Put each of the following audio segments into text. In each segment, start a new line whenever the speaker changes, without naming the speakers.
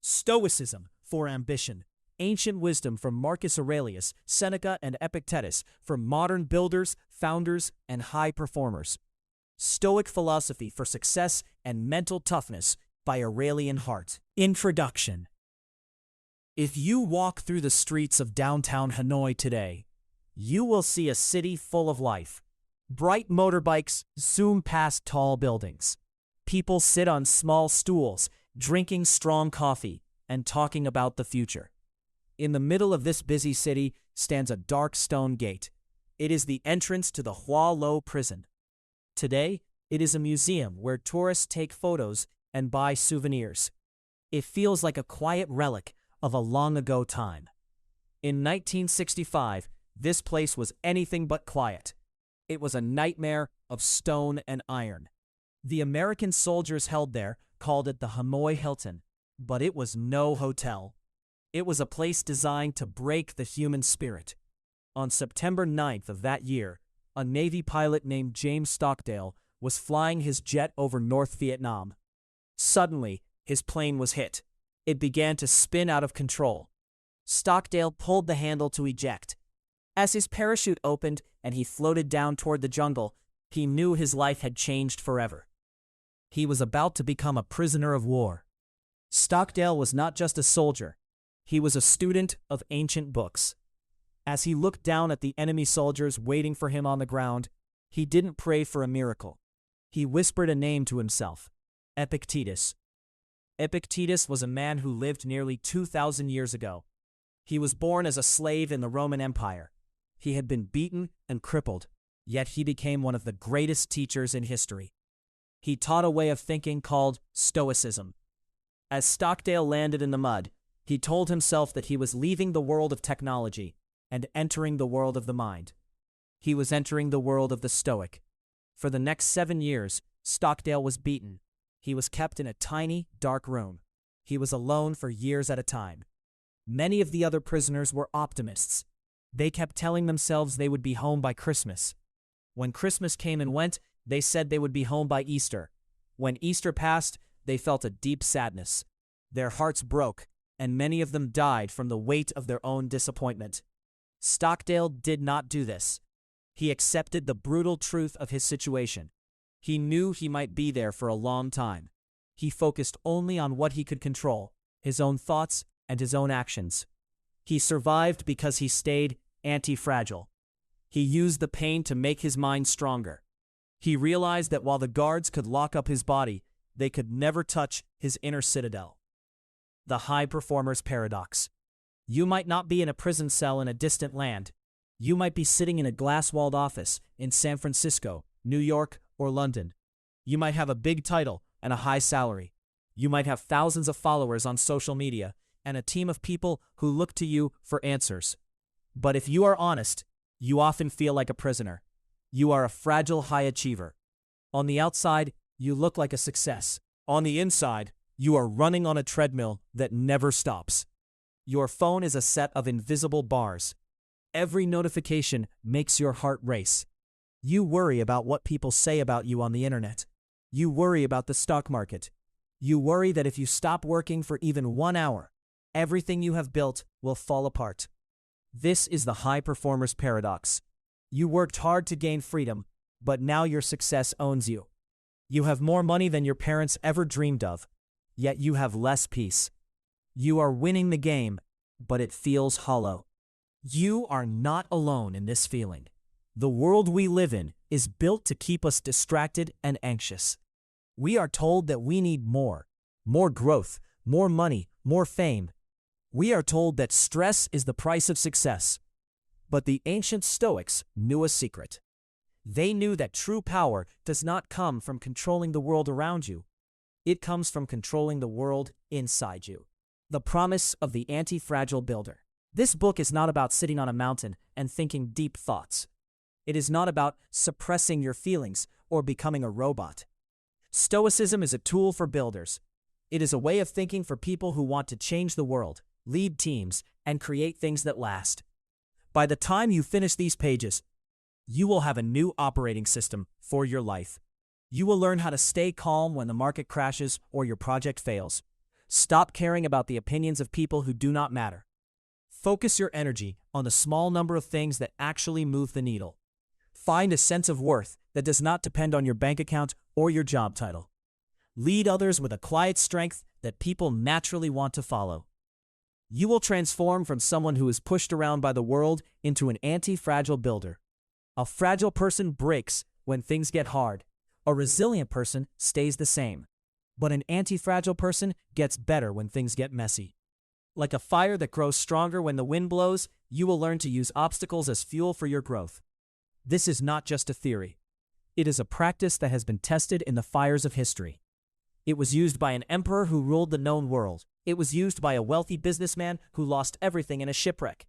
Stoicism for ambition. Ancient wisdom from Marcus Aurelius, Seneca, and Epictetus for modern builders, founders, and high performers. Stoic philosophy for success and mental toughness by Aurelian Hart. Introduction. If you walk through the streets of downtown Hanoi today, you will see a city full of life. Bright motorbikes zoom past tall buildings. People sit on small stools, drinking strong coffee and talking about the future. In the middle of this busy city stands a dark stone gate. It is the entrance to the Hua Lo prison. Today, it is a museum where tourists take photos and buy souvenirs. It feels like a quiet relic of a long ago time. In 1965, this place was anything but quiet. It was a nightmare of stone and iron. The American soldiers held there called it the Hanoi Hilton, but it was no hotel. It was a place designed to break the human spirit. On September 9th of that year, a Navy pilot named James Stockdale was flying his jet over North Vietnam. Suddenly, his plane was hit. It began to spin out of control. Stockdale pulled the handle to eject. As his parachute opened and he floated down toward the jungle, he knew his life had changed forever. He was about to become a prisoner of war. Stockdale was not just a soldier. He was a student of ancient books. As he looked down at the enemy soldiers waiting for him on the ground, he didn't pray for a miracle. He whispered a name to himself: Epictetus. Epictetus was a man who lived nearly 2,000 years ago. He was born as a slave in the Roman Empire. He had been beaten and crippled, yet he became one of the greatest teachers in history. He taught a way of thinking called Stoicism. As Stockdale landed in the mud, he told himself that he was leaving the world of technology and entering the world of the mind. He was entering the world of the Stoic. For the next 7 years, Stockdale was beaten. He was kept in a tiny, dark room. He was alone for years at a time. Many of the other prisoners were optimists. They kept telling themselves they would be home by Christmas. When Christmas came and went, they said they would be home by Easter. When Easter passed, they felt a deep sadness. Their hearts broke, and many of them died from the weight of their own disappointment. Stockdale did not do this. He accepted the brutal truth of his situation. He knew he might be there for a long time. He focused only on what he could control, his own thoughts and his own actions. He survived because he stayed anti-fragile. He used the pain to make his mind stronger. He realized that while the guards could lock up his body, they could never touch his inner citadel. The high performer's paradox. You might not be in a prison cell in a distant land. You might be sitting in a glass-walled office in San Francisco, New York, or London. You might have a big title and a high salary. You might have thousands of followers on social media and a team of people who look to you for answers. But if you are honest, you often feel like a prisoner. You are a fragile high achiever. On the outside, you look like a success. On the inside, you are running on a treadmill that never stops. Your phone is a set of invisible bars. Every notification makes your heart race. You worry about what people say about you on the internet. You worry about the stock market. You worry that if you stop working for even 1 hour, everything you have built will fall apart. This is the high performer's paradox. You worked hard to gain freedom, but now your success owns you. You have more money than your parents ever dreamed of, yet you have less peace. You are winning the game, but it feels hollow. You are not alone in this feeling. The world we live in is built to keep us distracted and anxious. We are told that we need more growth, more money, more fame. We are told that stress is the price of success. But the ancient Stoics knew a secret. They knew that true power does not come from controlling the world around you. It comes from controlling the world inside you. The promise of the anti-fragile builder. This book is not about sitting on a mountain and thinking deep thoughts. It is not about suppressing your feelings or becoming a robot. Stoicism is a tool for builders. It is a way of thinking for people who want to change the world, lead teams, and create things that last. By the time you finish these pages, you will have a new operating system for your life. You will learn how to stay calm when the market crashes or your project fails. Stop caring about the opinions of people who do not matter. Focus your energy on the small number of things that actually move the needle. Find a sense of worth that does not depend on your bank account or your job title. Lead others with a quiet strength that people naturally want to follow. You will transform from someone who is pushed around by the world into an anti-fragile builder. A fragile person breaks when things get hard. A resilient person stays the same. But an anti-fragile person gets better when things get messy. Like a fire that grows stronger when the wind blows, you will learn to use obstacles as fuel for your growth. This is not just a theory. It is a practice that has been tested in the fires of history. It was used by an emperor who ruled the known world. It was used by a wealthy businessman who lost everything in a shipwreck.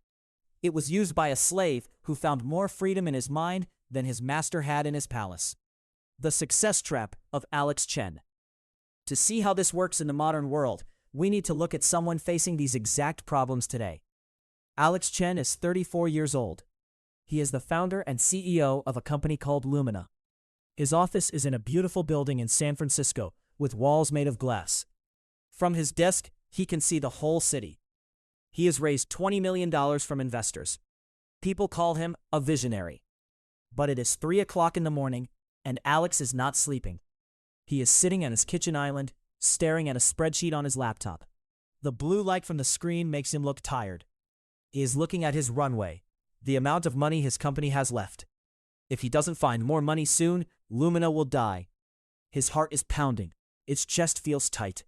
It was used by a slave who found more freedom in his mind than his master had in his palace. The Success Trap of Alex Chen. To see how this works in the modern world, we need to look at someone facing these exact problems today. Alex Chen is 34 years old. He is the founder and CEO of a company called Lumina. His office is in a beautiful building in San Francisco with walls made of glass. From his desk, he can see the whole city. He has raised $20 million from investors. People call him a visionary. But it is 3 o'clock in the morning, and Alex is not sleeping. He is sitting on his kitchen island, staring at a spreadsheet on his laptop. The blue light from the screen makes him look tired. He is looking at his runway, the amount of money his company has left. If he doesn't find more money soon, Lumina will die. His heart is pounding. Its chest feels tight.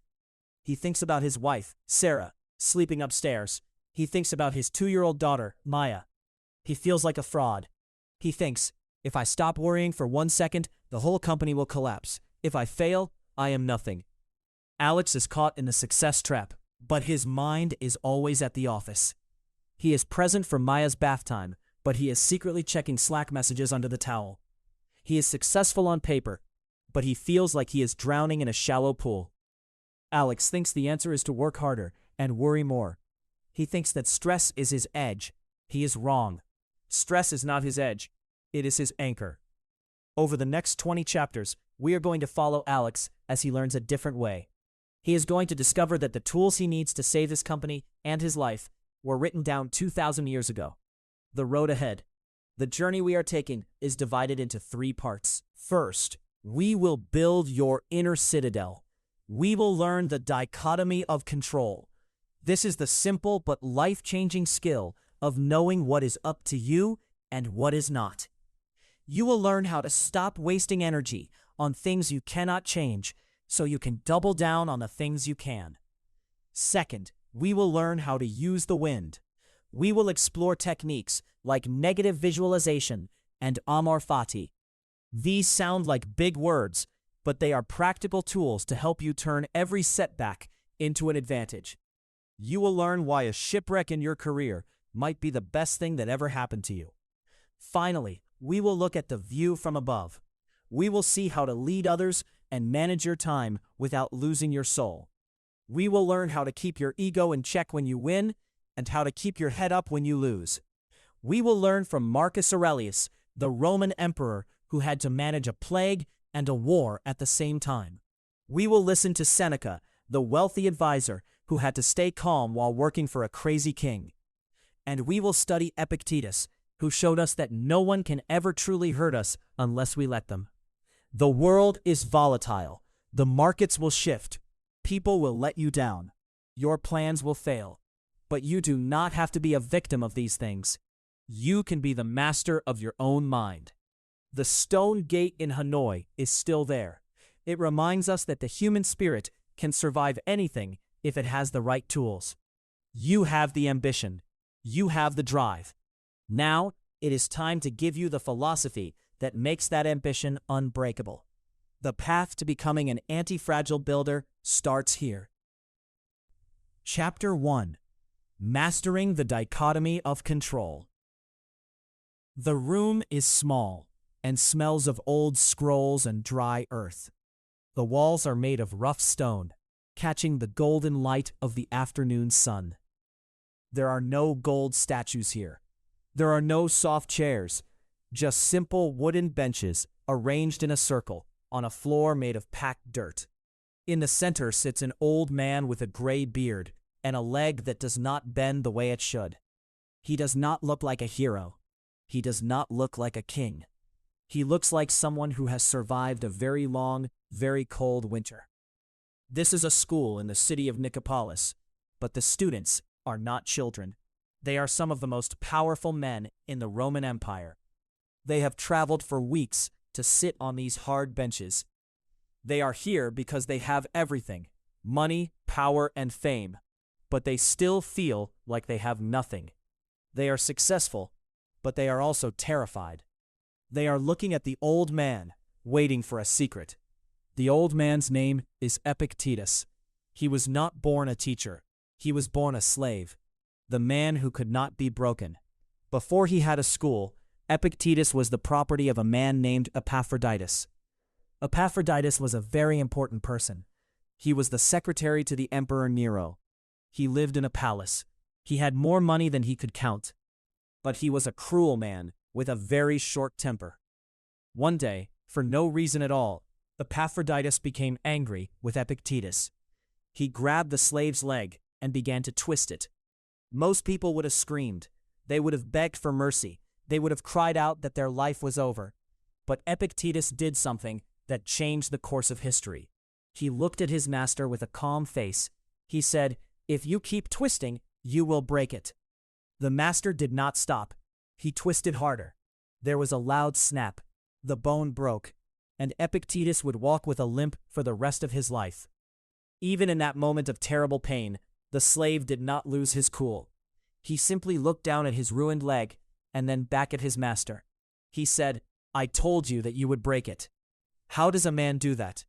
He thinks about his wife, Sarah, sleeping upstairs. He thinks about his 2-year-old daughter, Maya. He feels like a fraud. He thinks, if I stop worrying for 1 second, the whole company will collapse. If I fail, I am nothing. Alex is caught in the success trap, but his mind is always at the office. He is present for Maya's bath time, but he is secretly checking Slack messages under the towel. He is successful on paper, but he feels like he is drowning in a shallow pool. Alex thinks the answer is to work harder and worry more. He thinks that stress is his edge. He is wrong. Stress is not his edge. It is his anchor. Over the next 20 chapters, we are going to follow Alex as he learns a different way. He is going to discover that the tools he needs to save his company and his life were written down 2,000 years ago. The road ahead. The journey we are taking is divided into 3 parts. First, we will build your inner citadel. We will learn the dichotomy of control. This is the simple but life-changing skill of knowing what is up to you and what is not. You will learn how to stop wasting energy on things you cannot change so you can double down on the things you can. Second, we will learn how to use the wind. We will explore techniques like negative visualization and amor fati. These sound like big words, but they are practical tools to help you turn every setback into an advantage. You will learn why a shipwreck in your career might be the best thing that ever happened to you. Finally, we will look at the view from above. We will see how to lead others and manage your time without losing your soul. We will learn how to keep your ego in check when you win and how to keep your head up when you lose. We will learn from Marcus Aurelius, the Roman emperor who had to manage a plague and a war at the same time. We will listen to Seneca, the wealthy advisor who had to stay calm while working for a crazy king. And we will study Epictetus, who showed us that no one can ever truly hurt us unless we let them. The world is volatile. The markets will shift. People will let you down. Your plans will fail. But you do not have to be a victim of these things. You can be the master of your own mind. The stone gate in Hanoi is still there. It reminds us that the human spirit can survive anything if it has the right tools. You have the ambition. You have the drive. Now, it is time to give you the philosophy that makes that ambition unbreakable. The path to becoming an anti-fragile builder starts here. Chapter 1. Mastering the Dichotomy of Control. The room is small and smells of old scrolls and dry earth. The walls are made of rough stone, catching the golden light of the afternoon sun. There are no gold statues here. There are no soft chairs, just simple wooden benches arranged in a circle on a floor made of packed dirt. In the center sits an old man with a gray beard and a leg that does not bend the way it should. He does not look like a hero. He does not look like a king. He looks like someone who has survived a very long, very cold winter. This is a school in the city of Nicopolis, but the students are not children. They are some of the most powerful men in the Roman Empire. They have traveled for weeks to sit on these hard benches. They are here because they have everything: money, power, and fame, but they still feel like they have nothing. They are successful, but they are also terrified. They are looking at the old man, waiting for a secret. The old man's name is Epictetus. He was not born a teacher. He was born a slave, the man who could not be broken. Before he had a school, Epictetus was the property of a man named Epaphroditus. Epaphroditus was a very important person. He was the secretary to the Emperor Nero. He lived in a palace. He had more money than he could count. But he was a cruel man with a very short temper. One day, for no reason at all, Epaphroditus became angry with Epictetus. He grabbed the slave's leg and began to twist it. Most people would have screamed. They would have begged for mercy. They would have cried out that their life was over. But Epictetus did something that changed the course of history. He looked at his master with a calm face. He said, "If you keep twisting, you will break it." The master did not stop. He twisted harder. There was a loud snap. The bone broke, and Epictetus would walk with a limp for the rest of his life. Even in that moment of terrible pain, the slave did not lose his cool. He simply looked down at his ruined leg and then back at his master. He said, "I told you that you would break it." How does a man do that?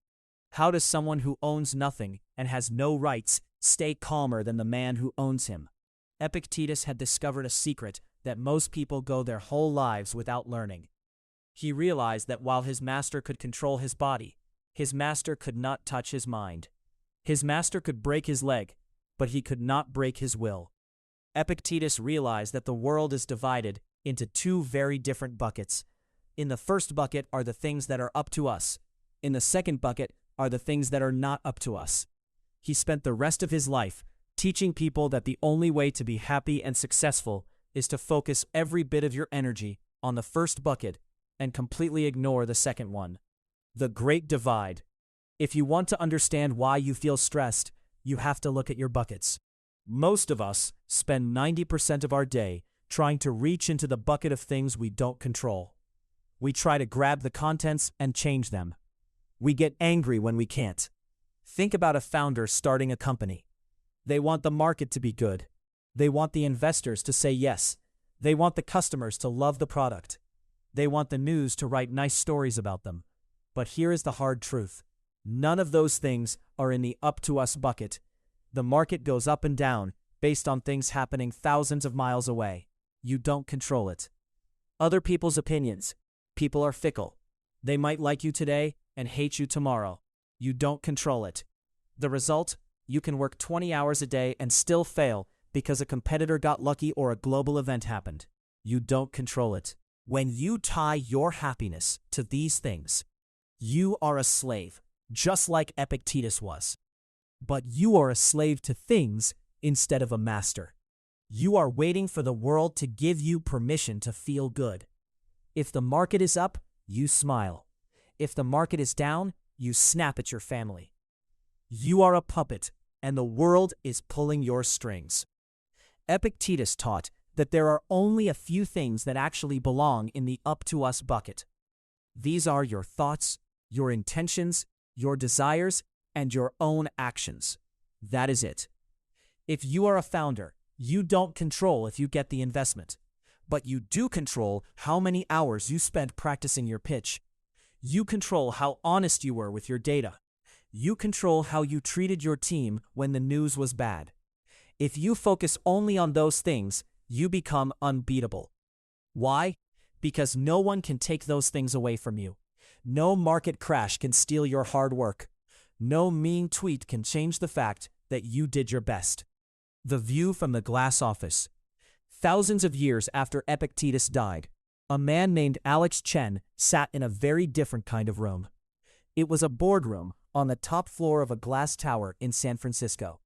How does someone who owns nothing and has no rights stay calmer than the man who owns him? Epictetus had discovered a secret that most people go their whole lives without learning. He realized that while his master could control his body, his master could not touch his mind. His master could break his leg, but he could not break his will. Epictetus realized that the world is divided into two very different buckets. In the first bucket are the things that are up to us. In the second bucket are the things that are not up to us. He spent the rest of his life teaching people that the only way to be happy and successful is to focus every bit of your energy on the first bucket and completely ignore the second one. The Great Divide. If you want to understand why you feel stressed, you have to look at your buckets. Most of us spend 90% of our day trying to reach into the bucket of things we don't control. We try to grab the contents and change them. We get angry when we can't. Think about a founder starting a company. They want the market to be good. They want the investors to say yes. They want the customers to love the product. They want the news to write nice stories about them. But here is the hard truth. None of those things are in the up to us bucket. The market goes up and down based on things happening thousands of miles away. You don't control it. Other people's opinions. People are fickle. They might like you today and hate you tomorrow. You don't control it. The result? You can work 20 hours a day and still fail because a competitor got lucky or a global event happened. You don't control it. When you tie your happiness to these things, you are a slave, just like Epictetus was. But you are a slave to things instead of a master. You are waiting for the world to give you permission to feel good. If the market is up, you smile. If the market is down, you snap at your family. You are a puppet, and the world is pulling your strings. Epictetus taught that there are only a few things that actually belong in the up to us bucket. These are your thoughts, your intentions, your desires, and your own actions. That is it. If you are a founder, you don't control if you get the investment, but you do control how many hours you spent practicing your pitch. You control how honest you were with your data. You control how you treated your team when the news was bad. If you focus only on those things, you become unbeatable. Why? Because no one can take those things away from you. No market crash can steal your hard work. No mean tweet can change the fact that you did your best. The view from the glass office. Thousands of years after Epictetus died, a man named Alex Chen sat in a very different kind of room. It was a boardroom on the top floor of a glass tower in San Francisco.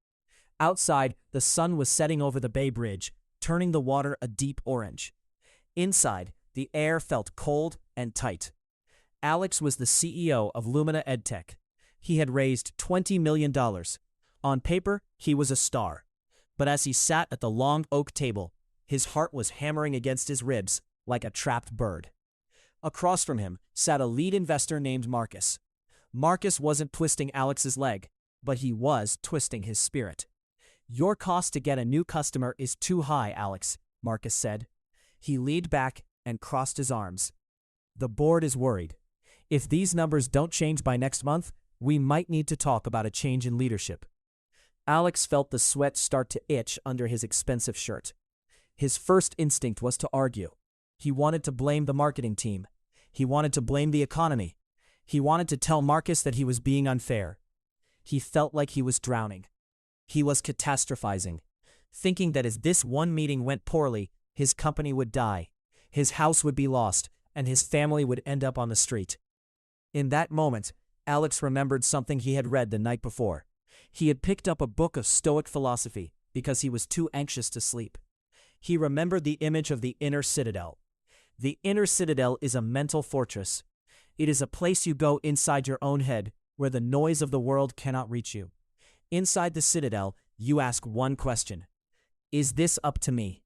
Outside, the sun was setting over the Bay Bridge, turning the water a deep orange. Inside, the air felt cold and tight. Alex was the CEO of Lumina EdTech. He had raised $20 million. On paper, he was a star. But as he sat at the long oak table, his heart was hammering against his ribs like a trapped bird. Across from him sat a lead investor named Marcus. Marcus wasn't twisting Alex's leg, but he was twisting his spirit. "Your cost to get a new customer is too high, Alex," Marcus said. He leaned back and crossed his arms. "The board is worried. If these numbers don't change by next month, we might need to talk about a change in leadership." Alex felt the sweat start to itch under his expensive shirt. His first instinct was to argue. He wanted to blame the marketing team. He wanted to blame the economy. He wanted to tell Marcus that he was being unfair. He felt like he was drowning. He was catastrophizing, thinking that as this one meeting went poorly, his company would die, his house would be lost, and his family would end up on the street. In that moment, Alex remembered something he had read the night before. He had picked up a book of Stoic philosophy because he was too anxious to sleep. He remembered the image of the inner citadel. The inner citadel is a mental fortress. It is a place you go inside your own head where the noise of the world cannot reach you. Inside the citadel, you ask one question: is this up to me?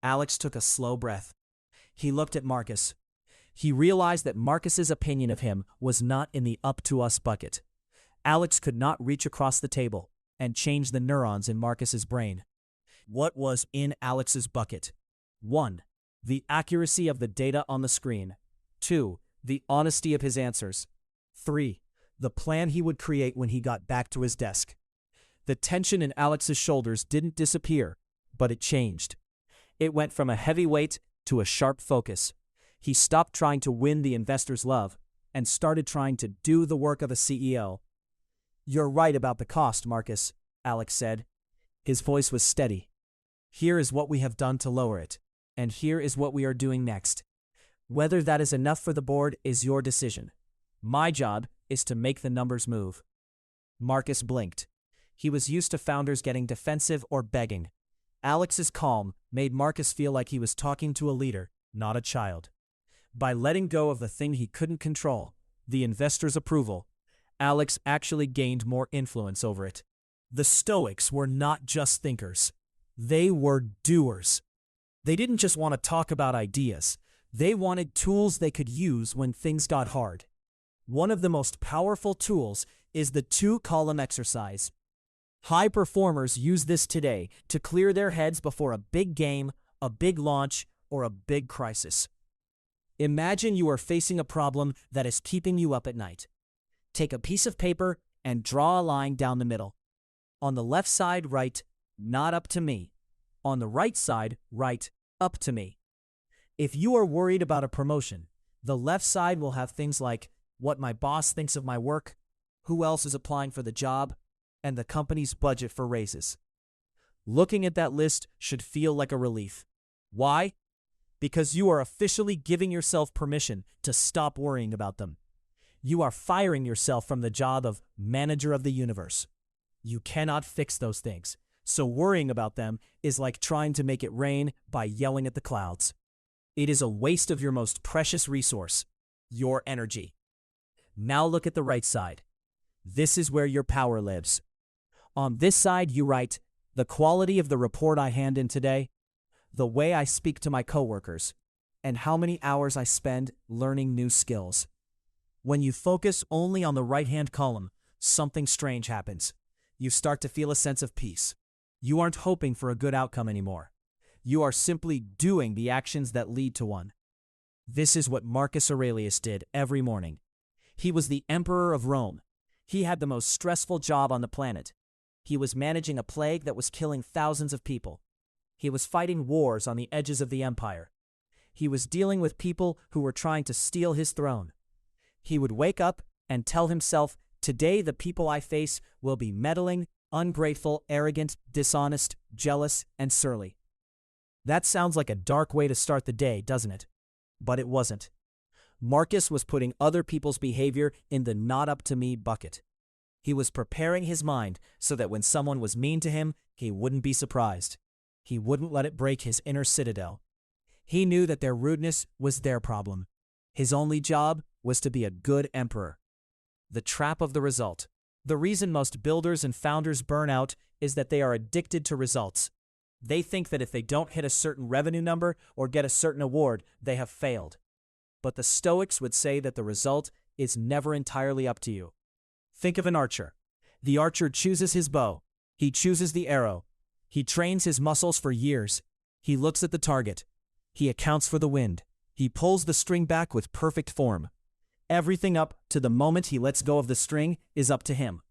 Alex took a slow breath. He looked at Marcus. He realized that Marcus's opinion of him was not in the up to us bucket. Alex could not reach across the table and change the neurons in Marcus's brain. What was in Alex's bucket? 1. The accuracy of the data on the screen. 2. The honesty of his answers. 3. The plan he would create when he got back to his desk. The tension in Alex's shoulders didn't disappear, but it changed. It went from a heavy weight to a sharp focus. He stopped trying to win the investor's love and started trying to do the work of a CEO. "You're right about the cost, Marcus," Alex said. His voice was steady. "Here is what we have done to lower it, and here is what we are doing next. Whether that is enough for the board is your decision. My job is to make the numbers move." Marcus blinked. He was used to founders getting defensive or begging. Alex's calm made Marcus feel like he was talking to a leader, not a child. By letting go of the thing he couldn't control, the investor's approval, Alex actually gained more influence over it. The Stoics were not just thinkers. They were doers. They didn't just want to talk about ideas. They wanted tools they could use when things got hard. One of the most powerful tools is the 2-column exercise. High performers use this today to clear their heads before a big game, a big launch, or a big crisis. Imagine you are facing a problem that is keeping you up at night. Take a piece of paper and draw a line down the middle. On the left side, write, "Not up to me." On the right side, write, "Up to me." If you are worried about a promotion, the left side will have things like what my boss thinks of my work, who else is applying for the job, and the company's budget for raises. Looking at that list should feel like a relief. Why? Because you are officially giving yourself permission to stop worrying about them. You are firing yourself from the job of manager of the universe. You cannot fix those things, so worrying about them is like trying to make it rain by yelling at the clouds. It is a waste of your most precious resource, your energy. Now look at the right side. This is where your power lives. On this side, you write, the quality of the report I hand in today, the way I speak to my coworkers, and how many hours I spend learning new skills. When you focus only on the right-hand column, something strange happens. You start to feel a sense of peace. You aren't hoping for a good outcome anymore. You are simply doing the actions that lead to one. This is what Marcus Aurelius did every morning. He was the emperor of Rome. He had the most stressful job on the planet. He was managing a plague that was killing thousands of people. He was fighting wars on the edges of the empire. He was dealing with people who were trying to steal his throne. He would wake up and tell himself, today the people I face will be meddling, ungrateful, arrogant, dishonest, jealous, and surly. That sounds like a dark way to start the day, doesn't it? But it wasn't. Marcus was putting other people's behavior in the not up to me bucket. He was preparing his mind so that when someone was mean to him, he wouldn't be surprised. He wouldn't let it break his inner citadel. He knew that their rudeness was their problem. His only job was to be a good emperor. The trap of the result. The reason most builders and founders burn out is that they are addicted to results. They think that if they don't hit a certain revenue number or get a certain award, they have failed. But the Stoics would say that the result is never entirely up to you. Think of an archer. The archer chooses his bow. He chooses the arrow. He trains his muscles for years. He looks at the target. He accounts for the wind. He pulls the string back with perfect form. Everything up to the moment he lets go of the string is up to him.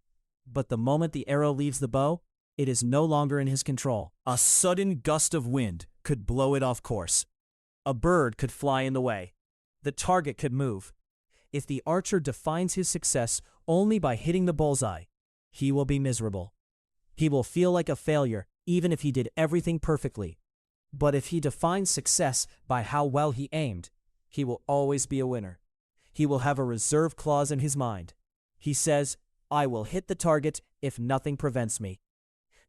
But the moment the arrow leaves the bow, it is no longer in his control. A sudden gust of wind could blow it off course. A bird could fly in the way. The target could move. If the archer defines his success only by hitting the bullseye, he will be miserable. He will feel like a failure, even if he did everything perfectly. But if he defines success by how well he aimed, he will always be a winner. He will have a reserve clause in his mind. He says, "I will hit the target if nothing prevents me."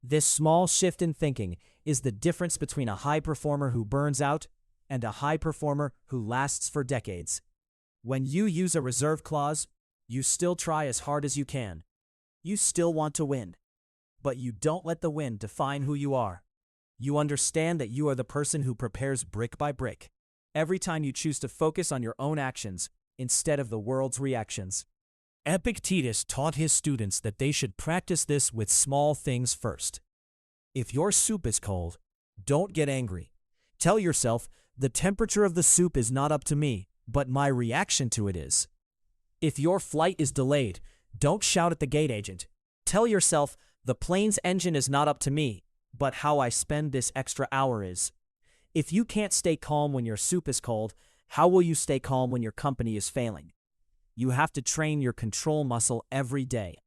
This small shift in thinking is the difference between a high performer who burns out and a high performer who lasts for decades. When you use a reserve clause, you still try as hard as you can. You still want to win. But you don't let the win define who you are. You understand that you are the person who prepares brick by brick. Every time you choose to focus on your own actions instead of the world's reactions. Epictetus taught his students that they should practice this with small things first. If your soup is cold, don't get angry. Tell yourself, the temperature of the soup is not up to me, but my reaction to it is. If your flight is delayed, don't shout at the gate agent. Tell yourself, the plane's engine is not up to me, but how I spend this extra hour is. If you can't stay calm when your soup is cold, how will you stay calm when your company is failing? You have to train your control muscle every day.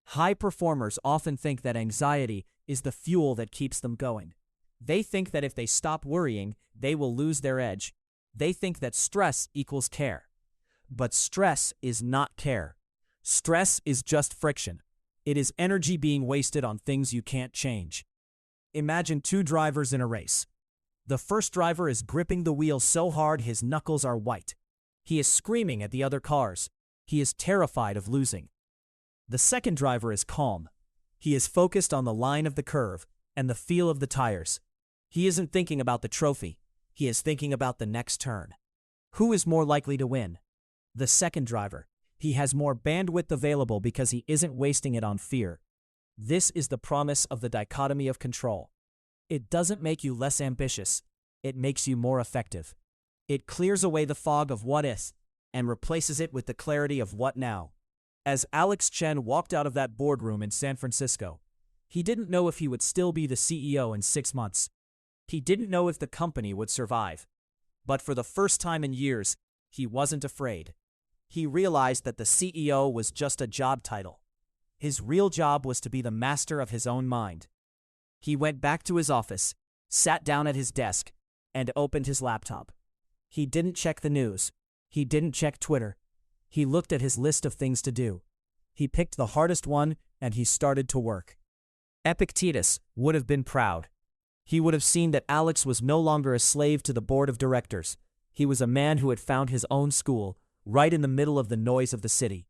High performers often think that anxiety is the fuel that keeps them going. They think that if they stop worrying, they will lose their edge. They think that stress equals care. But stress is not care. Stress is just friction. It is energy being wasted on things you can't change. Imagine two drivers in a race. The first driver is gripping the wheel so hard his knuckles are white. He is screaming at the other cars. He is terrified of losing. The second driver is calm. He is focused on the line of the curve and the feel of the tires. He isn't thinking about the trophy. He is thinking about the next turn. Who is more likely to win? The second driver. He has more bandwidth available because he isn't wasting it on fear. This is the promise of the dichotomy of control. It doesn't make you less ambitious. It makes you more effective. It clears away the fog of what if and replaces it with the clarity of what now. As Alex Chen walked out of that boardroom in San Francisco, he didn't know if he would still be the CEO in 6 months. He didn't know if the company would survive. But for the first time in years, he wasn't afraid. He realized that the CEO was just a job title. His real job was to be the master of his own mind. He went back to his office, sat down at his desk, and opened his laptop. He didn't check the news. He didn't check Twitter. He looked at his list of things to do. He picked the hardest one, and he started to work. Epictetus would have been proud. He would have seen that Alex was no longer a slave to the board of directors. He was a man who had found his own school, right in the middle of the noise of the city.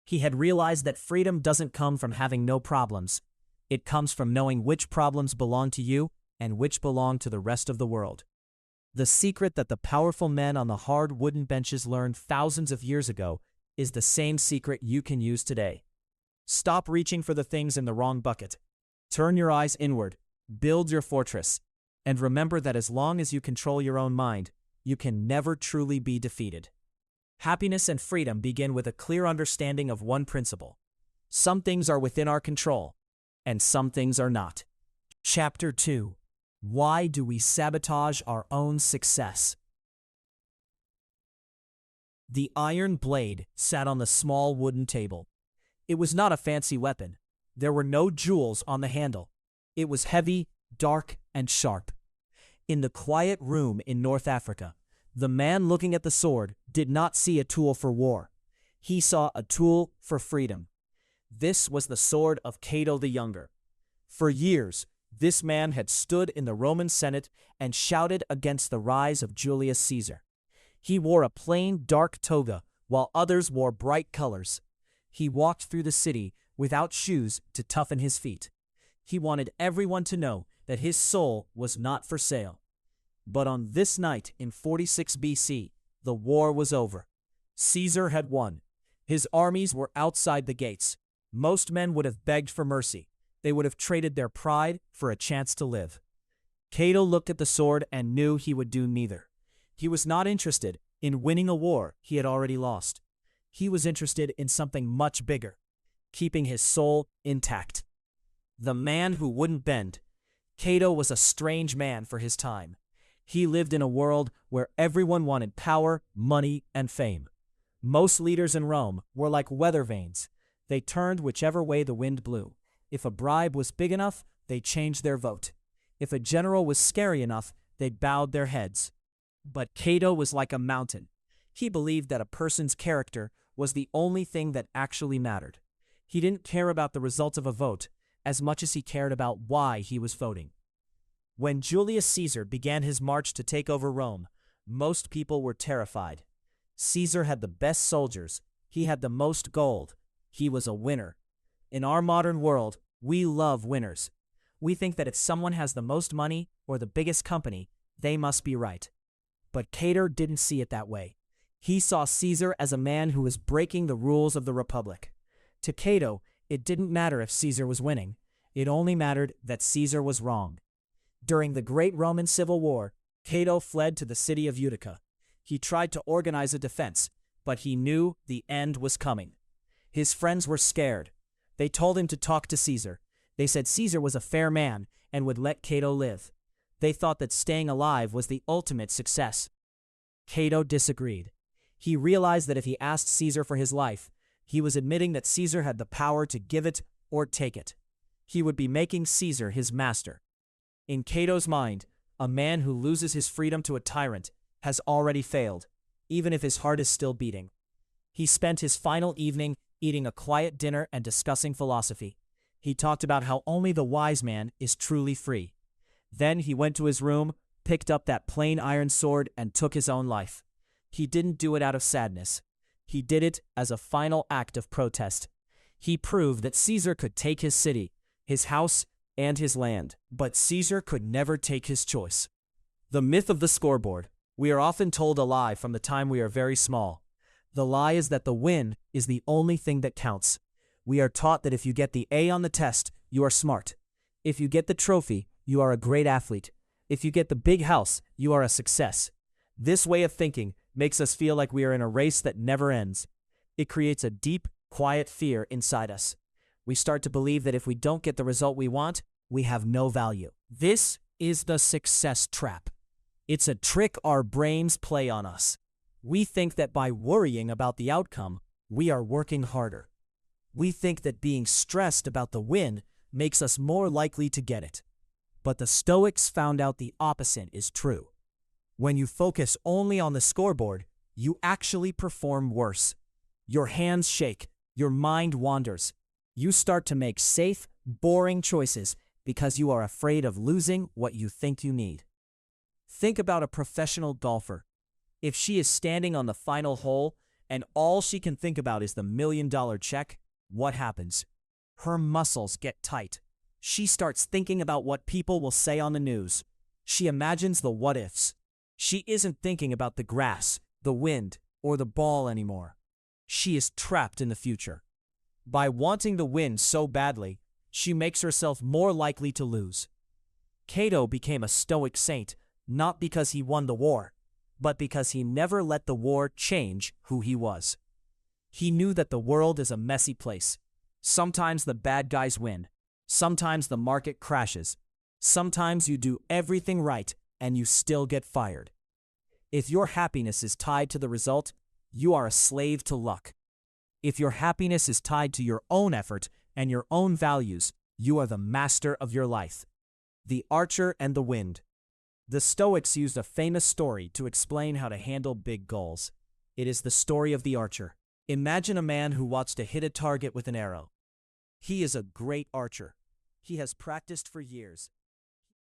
He had realized that freedom doesn't come from having no problems. It comes from knowing which problems belong to you and which belong to the rest of the world. The secret that the powerful men on the hard wooden benches learned thousands of years ago is the same secret you can use today. Stop reaching for the things in the wrong bucket. Turn your eyes inward, build your fortress, and remember that as long as you control your own mind, you can never truly be defeated. Happiness and freedom begin with a clear understanding of one principle. Some things are within our control, and some things are not. Chapter 2. Why do we sabotage our own success? The iron blade sat on the small wooden table. It was not a fancy weapon. There were no jewels on the handle. It was heavy, dark, and sharp. In the quiet room in North Africa, the man looking at the sword did not see a tool for war. He saw a tool for freedom. This was the sword of Cato the Younger. For years, this man had stood in the Roman Senate and shouted against the rise of Julius Caesar. He wore a plain, dark toga, while others wore bright colors. He walked through the city without shoes to toughen his feet. He wanted everyone to know that his soul was not for sale. But on this night in 46 BC, the war was over. Caesar had won. His armies were outside the gates. Most men would have begged for mercy. They would have traded their pride for a chance to live. Cato looked at the sword and knew he would do neither. He was not interested in winning a war he had already lost. He was interested in something much bigger, keeping his soul intact. The man who wouldn't bend. Cato was a strange man for his time. He lived in a world where everyone wanted power, money, and fame. Most leaders in Rome were like weather vanes. They turned whichever way the wind blew. If a bribe was big enough, they changed their vote. If a general was scary enough, they bowed their heads. But Cato was like a mountain. He believed that a person's character was the only thing that actually mattered. He didn't care about the results of a vote as much as he cared about why he was voting. When Julius Caesar began his march to take over Rome, most people were terrified. Caesar had the best soldiers. He had the most gold. He was a winner. In our modern world, we love winners. We think that if someone has the most money or the biggest company, they must be right. But Cato didn't see it that way. He saw Caesar as a man who was breaking the rules of the Republic. To Cato, it didn't matter if Caesar was winning. It only mattered that Caesar was wrong. During the Great Roman Civil War, Cato fled to the city of Utica. He tried to organize a defense, but he knew the end was coming. His friends were scared. They told him to talk to Caesar. They said Caesar was a fair man and would let Cato live. They thought that staying alive was the ultimate success. Cato disagreed. He realized that if he asked Caesar for his life, he was admitting that Caesar had the power to give it or take it. He would be making Caesar his master. In Cato's mind, a man who loses his freedom to a tyrant has already failed, even if his heart is still beating. He spent his final evening eating a quiet dinner and discussing philosophy. He talked about how only the wise man is truly free. Then he went to his room, picked up that plain iron sword, and took his own life. He didn't do it out of sadness. He did it as a final act of protest. He proved that Caesar could take his city, his house, and his land, but Caesar could never take his choice. The myth of the scoreboard. We are often told a lie from the time we are very small. The lie is that the win is the only thing that counts. We are taught that if you get the A on the test, you are smart. If you get the trophy, you are a great athlete. If you get the big house, you are a success. This way of thinking makes us feel like we are in a race that never ends. It creates a deep, quiet fear inside us. We start to believe that if we don't get the result we want, we have no value. This is the success trap. It's a trick our brains play on us. We think that by worrying about the outcome, we are working harder. We think that being stressed about the win makes us more likely to get it. But the Stoics found out the opposite is true. When you focus only on the scoreboard, you actually perform worse. Your hands shake, your mind wanders. You start to make safe, boring choices because you are afraid of losing what you think you need. Think about a professional golfer. If she is standing on the final hole and all she can think about is the $1 million check, what happens? Her muscles get tight. She starts thinking about what people will say on the news. She imagines the what-ifs. She isn't thinking about the grass, the wind, or the ball anymore. She is trapped in the future. By wanting to win so badly, she makes herself more likely to lose. Cato became a Stoic saint not because he won the war, but because he never let the war change who he was. He knew that the world is a messy place. Sometimes the bad guys win. Sometimes the market crashes. Sometimes you do everything right and you still get fired. If your happiness is tied to the result, you are a slave to luck. If your happiness is tied to your own effort and your own values, you are the master of your life. The Archer and the Wind. The Stoics used a famous story to explain how to handle big goals. It is the story of the archer. Imagine a man who wants to hit a target with an arrow. He is a great archer. He has practiced for years